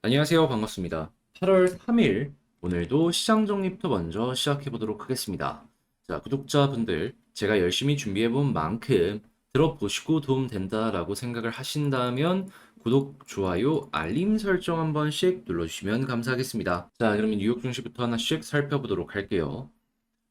안녕하세요. 반갑습니다. 8월 3일, 오늘도 시장 정리부터 먼저 시작해 보도록 하겠습니다. 자, 구독자분들, 제가 열심히 준비해 본 만큼 들어보시고 도움된다라고 생각을 하신다면 구독, 좋아요, 알림 설정 한 번씩 눌러주시면 감사하겠습니다. 자, 그러면 뉴욕 증시부터 하나씩 살펴보도록 할게요.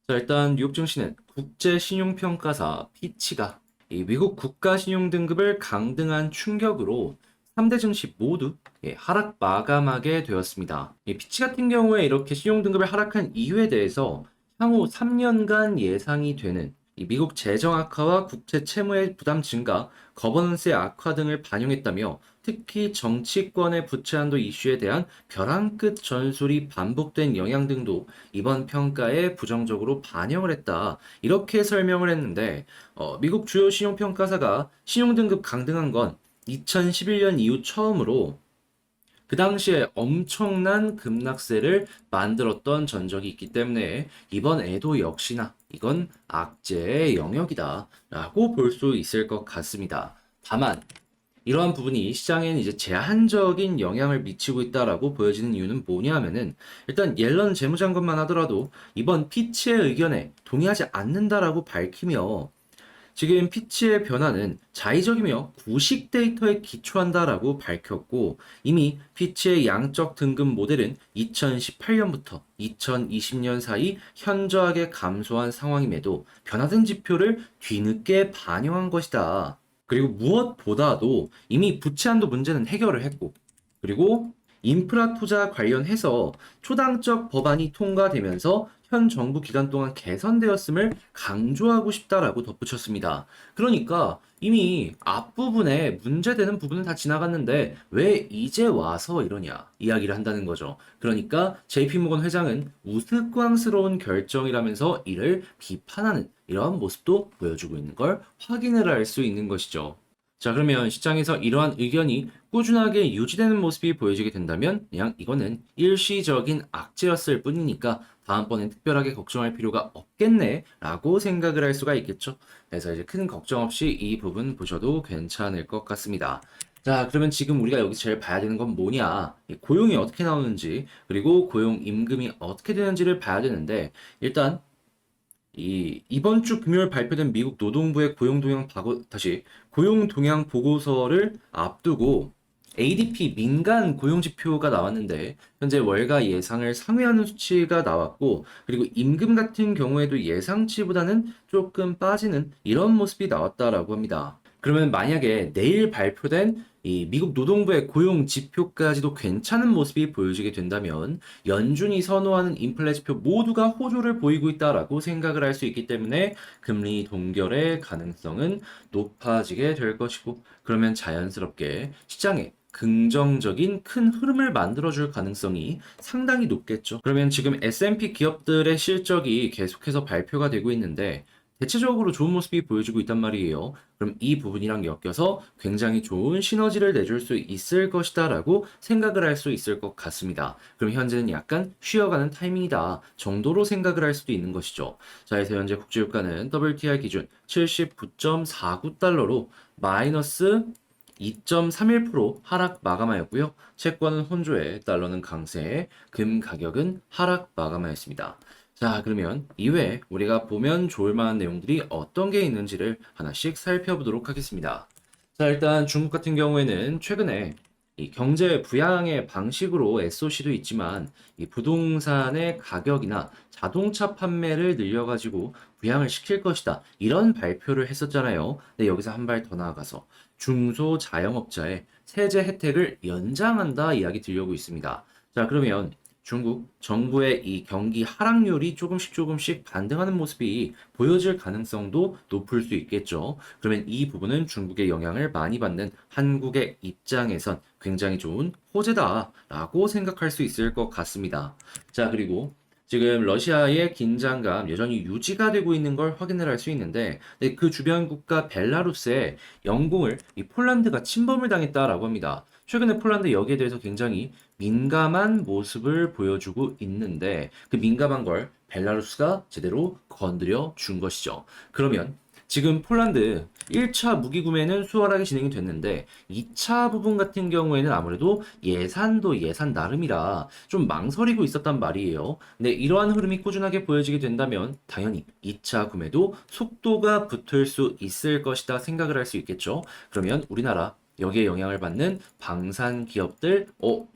자, 일단 뉴욕 증시는 국제 신용평가사 피치가 이 미국 국가 신용 등급을 강등한 충격으로 3대 증시 모두 하락 마감하게 되었습니다. 이 피치 같은 경우에 이렇게 신용 등급을 하락한 이유에 대해서 향후 3년간 예상이 되는 이 미국 재정 악화와 국채 채무의 부담 증가, 거버넌스의 악화 등을 반영했다며 특히 정치권의 부채 한도 이슈에 대한 벼랑 끝 전술이 반복된 영향 등도 이번 평가에 부정적으로 반영을 했다. 이렇게 설명을 했는데, 미국 주요 신용평가사가 신용등급 강등한 건 2011년 이후 처음으로 그 당시에 엄청난 급락세를 만들었던 전적이 있기 때문에 이번에도 역시나 이건 악재의 영역이다 라고 볼 수 있을 것 같습니다. 다만 이러한 부분이 시장엔 이제 제한적인 영향을 미치고 있다라고 보여지는 이유는 뭐냐면은 일단 옐런 재무장관만 하더라도 이번 피치의 의견에 동의하지 않는다라고 밝히며 지금 피치의 변화는 자의적이며 구식 데이터에 기초한다라고 밝혔고 이미 피치의 양적 등급 모델은 2018년부터 2020년 사이 현저하게 감소한 상황임에도 변화된 지표를 뒤늦게 반영한 것이다. 그리고 무엇보다도 이미 부채 한도 문제는 해결을 했고 그리고 인프라 투자 관련해서 초당적 법안이 통과되면서 현 정부 기간 동안 개선되었음을 강조하고 싶다라고 덧붙였습니다. 그러니까 이미 앞부분에 문제되는 부분은 다 지나갔는데 왜 이제 와서 이러냐 이야기를 한다는 거죠. 그러니까 JP모건 회장은 우스꽝스러운 결정이라면서 이를 비판하는 이러한 모습도 보여주고 있는 걸 확인을 할 수 있는 것이죠. 자, 그러면 시장에서 이러한 의견이 꾸준하게 유지되는 모습이 보여지게 된다면 그냥 이거는 일시적인 악재였을 뿐이니까 다음번엔 특별하게 걱정할 필요가 없겠네 라고 생각을 할 수가 있겠죠. 그래서 이제 큰 걱정 없이 이 부분 보셔도 괜찮을 것 같습니다. 자, 그러면 지금 우리가 여기서 제일 봐야 되는 건 뭐냐? 이 고용이 어떻게 나오는지, 그리고 고용 임금이 어떻게 되는지를 봐야 되는데, 일단 이번 주 금요일 발표된 미국 노동부의 고용 동향 보고서를 앞두고 ADP 민간 고용 지표가 나왔는데 현재 월가 예상을 상회하는 수치가 나왔고 그리고 임금 같은 경우에도 예상치보다는 조금 빠지는 이런 모습이 나왔다라고 합니다. 그러면 만약에 내일 발표된 이 미국 노동부의 고용 지표까지도 괜찮은 모습이 보여지게 된다면 연준이 선호하는 인플레 지표 모두가 호조를 보이고 있다라고 생각을 할 수 있기 때문에 금리 동결의 가능성은 높아지게 될 것이고 그러면 자연스럽게 시장에 긍정적인 큰 흐름을 만들어줄 가능성이 상당히 높겠죠. 그러면 지금 S&P 기업들의 실적이 계속해서 발표가 되고 있는데 대체적으로 좋은 모습이 보여지고 있단 말이에요. 그럼 이 부분이랑 엮여서 굉장히 좋은 시너지를 내줄 수 있을 것이다라고 생각을 할 수 있을 것 같습니다. 그럼 현재는 약간 쉬어가는 타이밍이다 정도로 생각을 할 수도 있는 것이죠. 자, 그래서 현재 국제유가는 WTI 기준 79.49달러로 마이너스 2.31% 하락 마감하였고요. 채권은 혼조에 달러는 강세, 금 가격은 하락 마감하였습니다. 자, 그러면 이외에 우리가 보면 좋을 만한 내용들이 어떤 게 있는지를 하나씩 살펴보도록 하겠습니다. 자, 일단 중국 같은 경우에는 최근에 이 경제 부양의 방식으로 SOC도 있지만 이 부동산의 가격이나 자동차 판매를 늘려가지고 부양을 시킬 것이다. 이런 발표를 했었잖아요. 근데 여기서 한 발 더 나아가서 중소자영업자의 세제 혜택을 연장한다 이야기 들려고 있습니다. 자, 그러면 중국 정부의 이 경기 하락률이 조금씩 반등하는 모습이 보여질 가능성도 높을 수 있겠죠. 그러면 이 부분은 중국의 영향을 많이 받는 한국의 입장에선 굉장히 좋은 호재다라고 생각할 수 있을 것 같습니다. 자, 그리고 지금 러시아의 긴장감 여전히 유지가 되고 있는 걸 확인을 할 수 있는데 네, 그 주변 국가 벨라루스에 영공을 이 폴란드가 침범을 당했다라고 합니다. 최근에 폴란드 여기에 대해서 굉장히 민감한 모습을 보여주고 있는데 그 민감한 걸 벨라루스가 제대로 건드려 준 것이죠. 그러면 지금 폴란드 1차 무기 구매는 수월하게 진행이 됐는데 2차 부분 같은 경우에는 아무래도 예산도 예산 나름이라 좀 망설이고 있었단 말이에요. 근데 이러한 흐름이 꾸준하게 보여지게 된다면 당연히 2차 구매도 속도가 붙을 수 있을 것이다 생각을 할 수 있겠죠. 그러면 우리나라 여기에 영향을 받는 방산 기업들,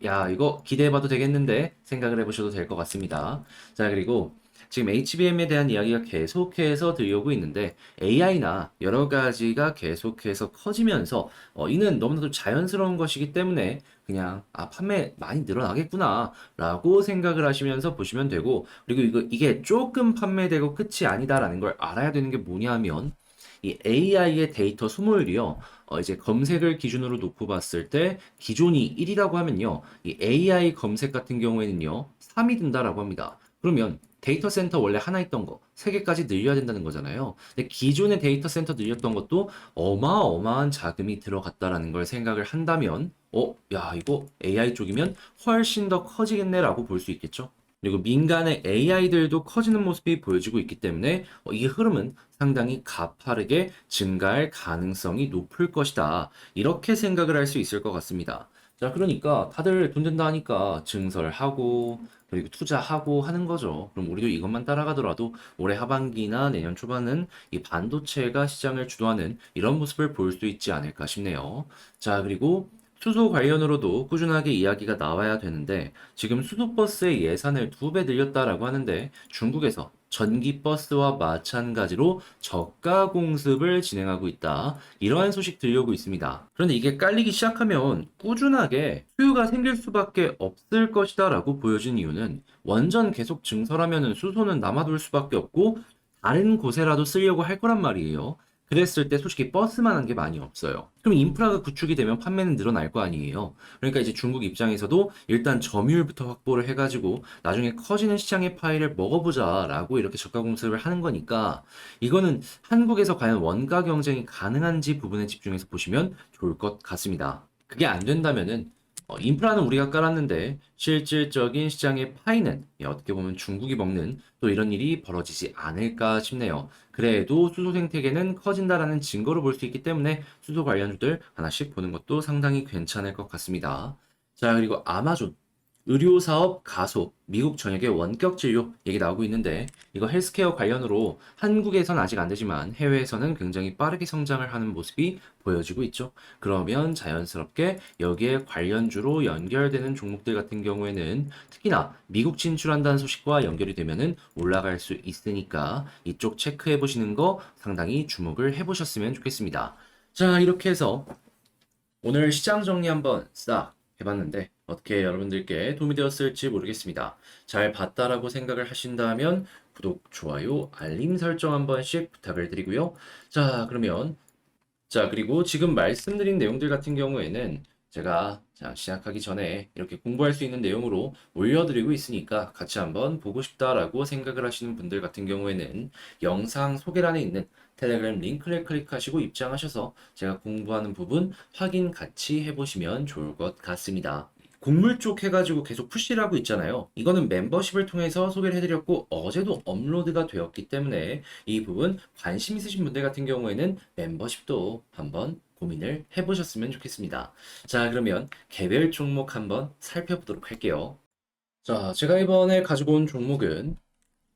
야, 이거 기대해봐도 되겠는데 생각을 해보셔도 될 것 같습니다. 자, 그리고 지금 HBM에 대한 이야기가 계속해서 들려오고 있는데 AI나 여러 가지가 계속해서 커지면서 이는 너무나도 자연스러운 것이기 때문에 그냥 판매 많이 늘어나겠구나 라고 생각을 하시면서 보시면 되고 그리고 이게 조금 판매되고 끝이 아니다라는 걸 알아야 되는 게 뭐냐 하면 이 AI의 데이터 소모율이요. 이제 검색을 기준으로 놓고 봤을 때 기존이 1이라고 하면요. 이 AI 검색 같은 경우에는요. 3이 든다라고 합니다. 그러면 데이터 센터 원래 하나 있던 거 3개까지 늘려야 된다는 거잖아요. 근데 기존의 데이터 센터 늘렸던 것도 어마어마한 자금이 들어갔다라는 걸 생각을 한다면 야, 이거 AI 쪽이면 훨씬 더 커지겠네라고 볼 수 있겠죠. 그리고 민간의 AI들도 커지는 모습이 보여지고 있기 때문에 이 흐름은 상당히 가파르게 증가할 가능성이 높을 것이다. 이렇게 생각을 할 수 있을 것 같습니다. 자, 그러니까 다들 돈 된다 하니까 증설하고 그리고 투자하고 하는 거죠. 그럼 우리도 이것만 따라가더라도 올해 하반기나 내년 초반은 이 반도체가 시장을 주도하는 이런 모습을 볼 수 있지 않을까 싶네요. 자, 그리고 수소 관련으로도 꾸준하게 이야기가 나와야 되는데 지금 수소버스의 예산을 2배 늘렸다라고 하는데 중국에서 전기버스와 마찬가지로 저가 공습을 진행하고 있다. 이러한 소식 들려오고 있습니다. 그런데 이게 깔리기 시작하면 꾸준하게 수요가 생길 수밖에 없을 것이다라고 보여진 이유는 원전 계속 증설하면 수소는 남아돌 수밖에 없고 다른 곳에라도 쓰려고 할 거란 말이에요. 그랬을 때 솔직히 버스만 한 게 많이 없어요. 그럼 인프라가 구축이 되면 판매는 늘어날 거 아니에요. 그러니까 이제 중국 입장에서도 일단 점유율부터 확보를 해가지고 나중에 커지는 시장의 파이를 먹어보자라고 이렇게 저가 공습을 하는 거니까 이거는 한국에서 과연 원가 경쟁이 가능한지 부분에 집중해서 보시면 좋을 것 같습니다. 그게 안 된다면은 인프라는 우리가 깔았는데 실질적인 시장의 파이는 어떻게 보면 중국이 먹는 또 이런 일이 벌어지지 않을까 싶네요. 그래도 수소 생태계는 커진다라는 증거로 볼 수 있기 때문에 수소 관련주들 하나씩 보는 것도 상당히 괜찮을 것 같습니다. 자, 그리고 아마존. 의료 사업 가속, 미국 전역의 원격 진료 얘기 나오고 있는데 이거 헬스케어 관련으로 한국에선 아직 안 되지만 해외에서는 굉장히 빠르게 성장을 하는 모습이 보여지고 있죠. 그러면 자연스럽게 여기에 관련주로 연결되는 종목들 같은 경우에는 특히나 미국 진출한다는 소식과 연결이 되면은 올라갈 수 있으니까 이쪽 체크해 보시는 거 상당히 주목을 해 보셨으면 좋겠습니다. 자, 이렇게 해서 오늘 시장 정리 한번 싹 해봤는데 어떻게 여러분들께 도움이 되었을지 모르겠습니다. 잘 봤다라고 생각을 하신다면 구독, 좋아요, 알림 설정 한 번씩 부탁을 드리고요. 자, 그러면 그리고 지금 말씀드린 내용들 같은 경우에는 제가 시작하기 전에 이렇게 공부할 수 있는 내용으로 올려드리고 있으니까 같이 한번 보고 싶다라고 생각을 하시는 분들 같은 경우에는 영상 소개란에 있는 텔레그램 링크를 클릭하시고 입장하셔서 제가 공부하는 부분 확인 같이 해보시면 좋을 것 같습니다. 곡물 쪽 해가지고 계속 푸시를 하고 있잖아요. 이거는 멤버십을 통해서 소개를 해드렸고 어제도 업로드가 되었기 때문에 이 부분 관심 있으신 분들 같은 경우에는 멤버십도 한번 고민을 해보셨으면 좋겠습니다. 자, 그러면 개별 종목 한번 살펴보도록 할게요. 자, 제가 이번에 가지고 온 종목은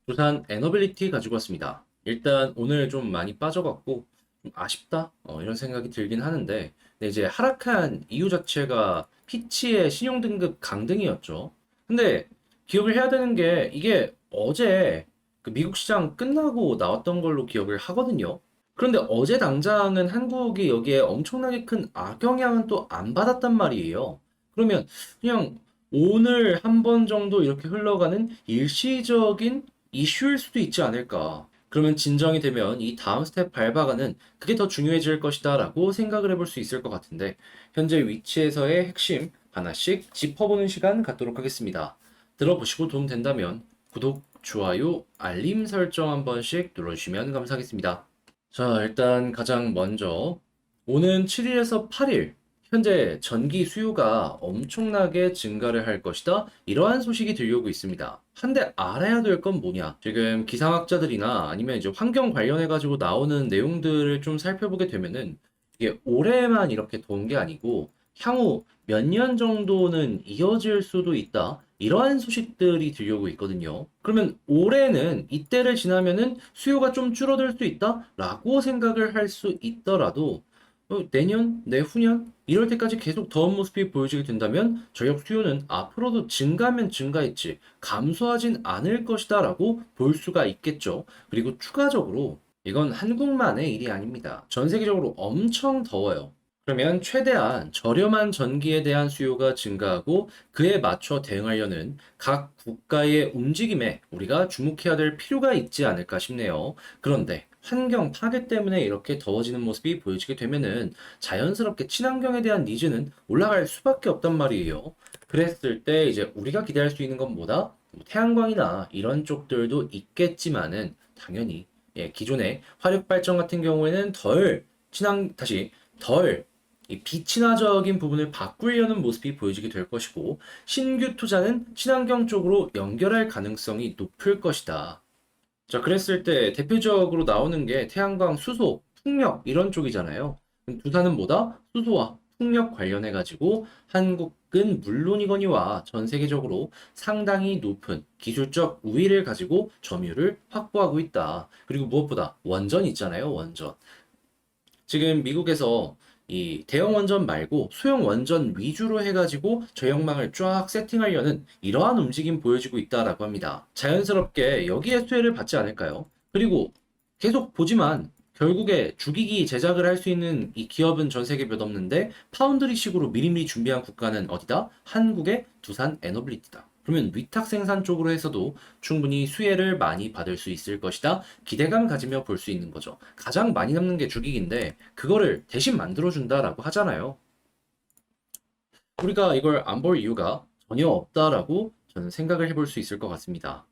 두산 에너빌리티 가지고 왔습니다. 일단 오늘 좀 많이 빠져갖고 좀 아쉽다 이런 생각이 들긴 하는데 근데 이제 하락한 이유 자체가 피치의 신용등급 강등이었죠. 근데 기억을 해야 되는 게 이게 어제 그 미국 시장 끝나고 나왔던 걸로 기억을 하거든요. 그런데 어제 당장은 한국이 여기에 엄청나게 큰 악영향은 또 안 받았단 말이에요. 그러면 그냥 오늘 한 번 정도 이렇게 흘러가는 일시적인 이슈일 수도 있지 않을까. 그러면 진정이 되면 이 다음 스텝 밟아가는 그게 더 중요해질 것이다 라고 생각을 해볼 수 있을 것 같은데 현재 위치에서의 핵심 하나씩 짚어보는 시간 갖도록 하겠습니다. 들어보시고 도움 된다면 구독, 좋아요, 알림 설정 한 번씩 눌러주시면 감사하겠습니다. 자, 일단 가장 먼저 오는 7일에서 8일 현재 전기 수요가 엄청나게 증가를 할 것이다. 이러한 소식이 들려오고 있습니다. 한데 알아야 될 건 뭐냐? 지금 기상학자들이나 아니면 이제 환경 관련해 가지고 나오는 내용들을 좀 살펴보게 되면은 이게 올해만 이렇게 더운 게 아니고 향후 몇 년 정도는 이어질 수도 있다. 이러한 소식들이 들려오고 있거든요. 그러면 올해는 이때를 지나면은 수요가 좀 줄어들 수 있다라고 생각을 할 수 있더라도 내년, 내후년 이럴 때까지 계속 더운 모습이 보여지게 된다면 전력 수요는 앞으로도 증가하면 증가했지 감소하진 않을 것이다라고 볼 수가 있겠죠. 그리고 추가적으로 이건 한국만의 일이 아닙니다. 전 세계적으로 엄청 더워요. 그러면 최대한 저렴한 전기에 대한 수요가 증가하고 그에 맞춰 대응하려는 각 국가의 움직임에 우리가 주목해야 될 필요가 있지 않을까 싶네요. 그런데 환경 파괴 때문에 이렇게 더워지는 모습이 보여지게 되면은 자연스럽게 친환경에 대한 니즈는 올라갈 수밖에 없단 말이에요. 그랬을 때 이제 우리가 기대할 수 있는 건 뭐다? 뭐 태양광이나 이런 쪽들도 있겠지만은 당연히 기존의 화력 발전 같은 경우에는 덜 이 비친화적인 부분을 바꾸려는 모습이 보여지게 될 것이고 신규 투자는 친환경 쪽으로 연결할 가능성이 높을 것이다. 자, 그랬을 때 대표적으로 나오는 게 태양광, 수소, 풍력 이런 쪽이잖아요. 그럼 두산은 뭐다? 수소와 풍력 관련해 가지고 한국은 물론이거니와 전 세계적으로 상당히 높은 기술적 우위를 가지고 점유율을 확보하고 있다. 그리고 무엇보다 원전 있잖아요, 원전. 지금 미국에서 이 대형 원전 말고 소형 원전 위주로 해가지고 저역망을 쫙 세팅하려는 이러한 움직임 보여지고 있다라고 합니다. 자연스럽게 여기에 수혜를 받지 않을까요? 그리고 계속 보지만 결국에 주기기 제작을 할 수 있는 이 기업은 전 세계 몇 없는데 파운드리식으로 미리미리 준비한 국가는 어디다? 한국의 두산 에너빌리티다. 그러면 위탁 생산 쪽으로 해서도 충분히 수혜를 많이 받을 수 있을 것이다. 기대감 가지며 볼 수 있는 거죠. 가장 많이 남는 게 주기기인데 그거를 대신 만들어준다라고 하잖아요. 우리가 이걸 안 볼 이유가 전혀 없다라고 저는 생각을 해볼 수 있을 것 같습니다.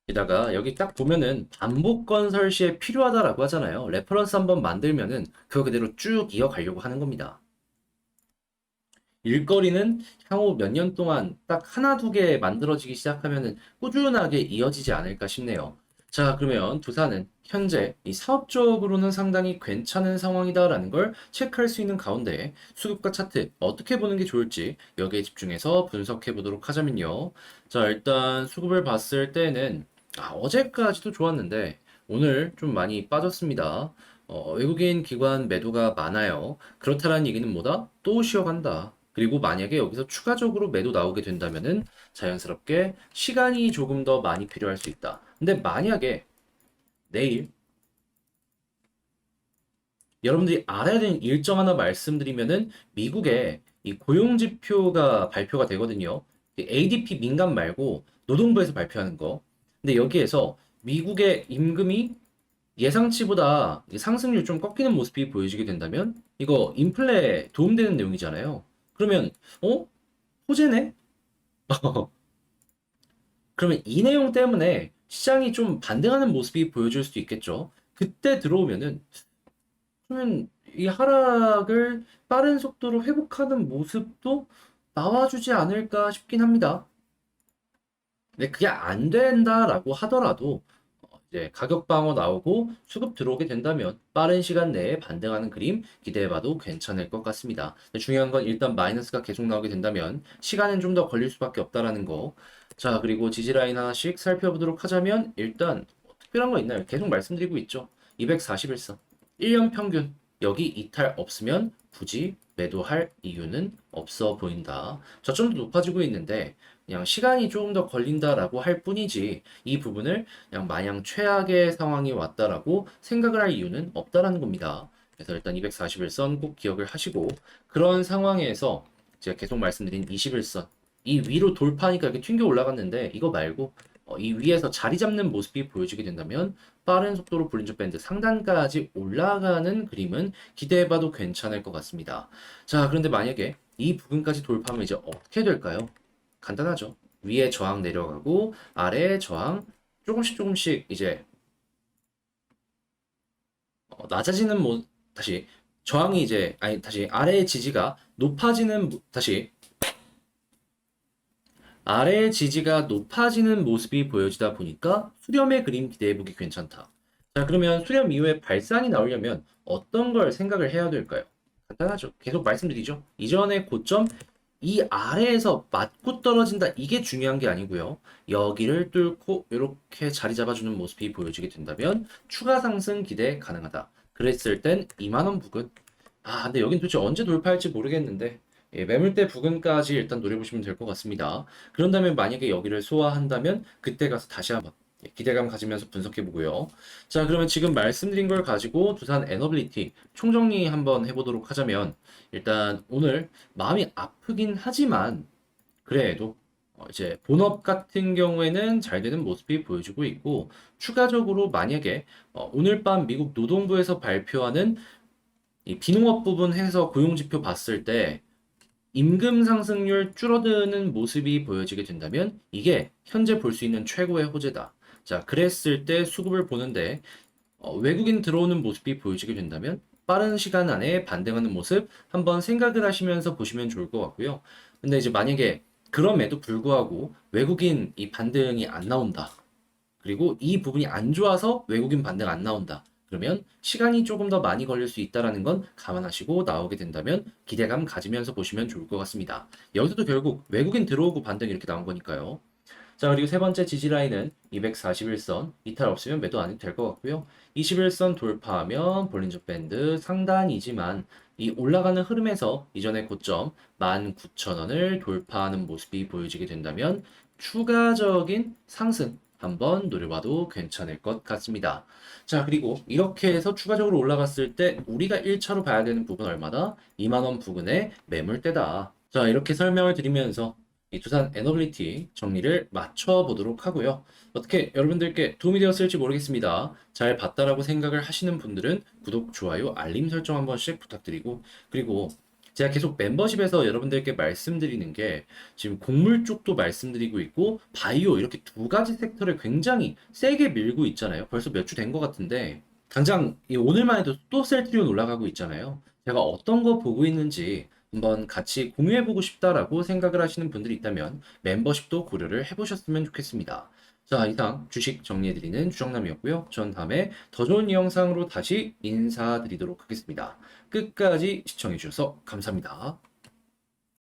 게다가 여기 딱 보면은 반복 건설 시에 필요하다라고 하잖아요. 레퍼런스 한번 만들면은 그거 그대로 쭉 이어가려고 하는 겁니다. 일거리는 향후 몇 년 동안 딱 하나, 두 개 만들어지기 시작하면은 꾸준하게 이어지지 않을까 싶네요. 자, 그러면 두산은 현재 이 사업적으로는 상당히 괜찮은 상황이다라는 걸 체크할 수 있는 가운데 수급과 차트 어떻게 보는 게 좋을지 여기에 집중해서 분석해 보도록 하자면요. 자, 일단 수급을 봤을 때는 어제까지도 좋았는데 오늘 좀 많이 빠졌습니다. 외국인 기관 매도가 많아요. 그렇다는 얘기는 뭐다? 또 쉬어간다. 그리고 만약에 여기서 추가적으로 매도 나오게 된다면은 자연스럽게 시간이 조금 더 많이 필요할 수 있다. 근데 만약에 내일 여러분들이 알아야 되는 일정 하나 말씀드리면은 미국의 이 고용 지표가 발표가 되거든요. ADP 민간 말고 노동부에서 발표하는 거. 근데 여기에서 미국의 임금이 예상치보다 상승률 좀 꺾이는 모습이 보여지게 된다면 이거 인플레에 도움되는 내용이잖아요. 그러면 호재네? 그러면 이 내용 때문에 시장이 좀 반등하는 모습이 보여줄 수도 있겠죠. 그때 들어오면은 그러면 이 하락을 빠른 속도로 회복하는 모습도 나와주지 않을까 싶긴 합니다. 근데 그게 안 된다라고 하더라도 이제 가격 방어 나오고 수급 들어오게 된다면 빠른 시간 내에 반등하는 그림 기대해봐도 괜찮을 것 같습니다. 근데 중요한 건 일단 마이너스가 계속 나오게 된다면 시간은 좀 더 걸릴 수밖에 없다라는 거. 자, 그리고 지지라인 하나씩 살펴보도록 하자면 일단 특별한 거 있나요? 계속 말씀드리고 있죠. 241선. 1년 평균. 여기 이탈 없으면 굳이 매도할 이유는 없어 보인다. 저점도 높아지고 있는데 그냥 시간이 조금 더 걸린다라고 할 뿐이지 이 부분을 그냥 마냥 최악의 상황이 왔다라고 생각을 할 이유는 없다라는 겁니다. 그래서 일단 241선 꼭 기억을 하시고 그런 상황에서 제가 계속 말씀드린 21선 이 위로 돌파하니까 이렇게 튕겨 올라갔는데 이거 말고 이 위에서 자리 잡는 모습이 보여지게 된다면 빠른 속도로 볼린저 밴드 상단까지 올라가는 그림은 기대해봐도 괜찮을 것 같습니다. 자, 그런데 만약에 이 부분까지 돌파하면 이제 어떻게 될까요? 간단하죠. 위에 저항 내려가고 아래에 저항 조금씩 조금씩 이제 낮아지는 다시 저항이 이제 아니 다시 아래의 지지가 높아지는 다시 아래의 지지가 높아지는 모습이 보여지다 보니까 수렴의 그림 기대해보기 괜찮다. 자, 그러면 수렴 이후에 발산이 나오려면 어떤 걸 생각을 해야 될까요? 간단하죠. 계속 말씀드리죠. 이전의 고점 이 아래에서 맞고 떨어진다. 이게 중요한 게 아니고요. 여기를 뚫고 이렇게 자리 잡아주는 모습이 보여지게 된다면 추가 상승 기대 가능하다. 그랬을 땐 2만 원 부근. 근데 여긴 도대체 언제 돌파할지 모르겠는데 매물대 부근까지 일단 노려보시면 될 것 같습니다. 그런 다음에 만약에 여기를 소화한다면 그때 가서 다시 한번 기대감 가지면서 분석해 보고요. 자, 그러면 지금 말씀드린 걸 가지고 두산 에너빌리티 총정리 한번 해보도록 하자면 일단 오늘 마음이 아프긴 하지만 그래도 이제 본업 같은 경우에는 잘 되는 모습이 보여주고 있고 추가적으로 만약에 오늘 밤 미국 노동부에서 발표하는 이 비농업 부분 해서 고용지표 봤을 때 임금 상승률 줄어드는 모습이 보여지게 된다면 이게 현재 볼 수 있는 최고의 호재다. 자, 그랬을 때 수급을 보는데 외국인 들어오는 모습이 보여지게 된다면 빠른 시간 안에 반등하는 모습 한번 생각을 하시면서 보시면 좋을 것 같고요. 근데 이제 만약에 그럼에도 불구하고 외국인 이 반등이 안 나온다. 그리고 이 부분이 안 좋아서 외국인 반등 안 나온다. 그러면 시간이 조금 더 많이 걸릴 수 있다라는 건 감안하시고 나오게 된다면 기대감 가지면서 보시면 좋을 것 같습니다. 여기서도 결국 외국인 들어오고 반등 이렇게 나온 거니까요. 자, 그리고 세 번째 지지 라인은 241선 이탈 없으면 매도 안 해도 될 것 같고요. 21선 돌파하면 볼린저 밴드 상단이지만 이 올라가는 흐름에서 이전의 고점 19,000원을 돌파하는 모습이 보여지게 된다면 추가적인 상승 한번 노려봐도 괜찮을 것 같습니다. 자, 그리고 이렇게 해서 추가적으로 올라갔을 때 우리가 1차로 봐야 되는 부분 얼마다? 2만 원 부근의 매물대다. 자, 이렇게 설명을 드리면서 이 두산 에너빌리티 정리를 맞춰 보도록 하고요. 어떻게 여러분들께 도움이 되었을지 모르겠습니다. 잘 봤다라고 생각을 하시는 분들은 구독, 좋아요, 알림 설정 한 번씩 부탁드리고 그리고 제가 계속 멤버십에서 여러분들께 말씀드리는 게 지금 곡물 쪽도 말씀드리고 있고 바이오 이렇게 두 가지 섹터를 굉장히 세게 밀고 있잖아요. 벌써 몇 주 된 것 같은데 당장 오늘만 해도 또 셀트리온 올라가고 있잖아요. 제가 어떤 거 보고 있는지 한번 같이 공유해보고 싶다라고 생각을 하시는 분들이 있다면 멤버십도 고려를 해보셨으면 좋겠습니다. 자, 이상 주식 정리해드리는 주정남이었고요. 전 다음에 더 좋은 영상으로 다시 인사드리도록 하겠습니다. 끝까지 시청해주셔서 감사합니다.